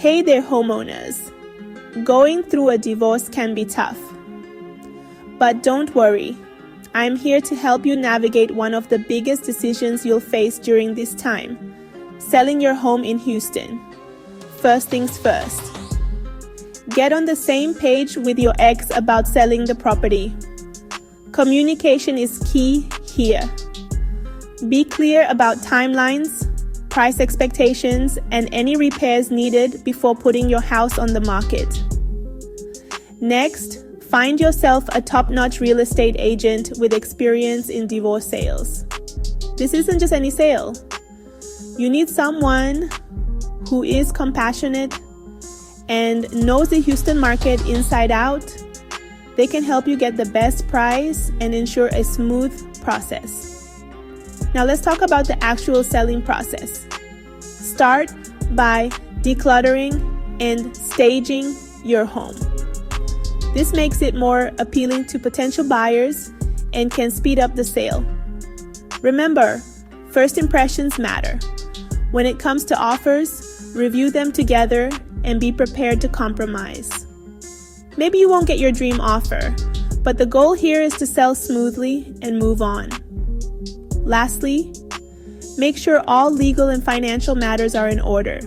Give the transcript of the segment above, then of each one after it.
Hey there, homeowners. Going through a divorce can be tough. But don't worry. I'm here to help you navigate one of the biggest decisions you'll face during this time: selling your home in Houston. First things first. Get on the same page with your ex about selling the property. Communication is key here. Be clear about timelines, price expectations, and any repairs needed before putting your house on the market. Next, find yourself a top-notch real estate agent with experience in divorce sales. This isn't just any sale. You need someone who is compassionate and knows the Houston market inside out. They can help you get the best price and ensure a smooth process. Now let's talk about the actual selling process. Start by decluttering and staging your home. This makes it more appealing to potential buyers and can speed up the sale. Remember, first impressions matter. When it comes to offers, review them together and be prepared to compromise. Maybe you won't get your dream offer, but the goal here is to sell smoothly and move on. Lastly, make sure all legal and financial matters are in order.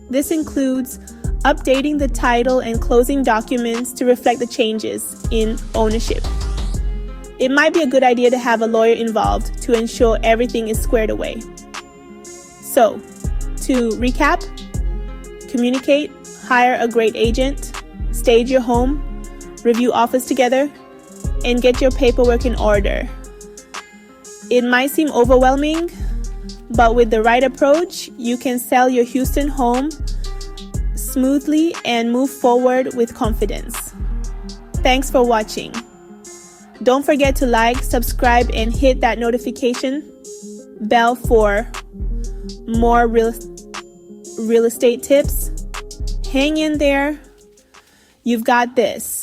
This includes updating the title and closing documents to reflect the changes in ownership. It might be a good idea to have a lawyer involved to ensure everything is squared away. So, to recap, communicate, hire a great agent, stage your home, review offers together, and get your paperwork in order. It might seem overwhelming, but with the right approach, you can sell your Houston home smoothly and move forward with confidence. Thanks for watching. Don't forget to like, subscribe, and hit that notification bell for more real estate tips. Hang in there. You've got this.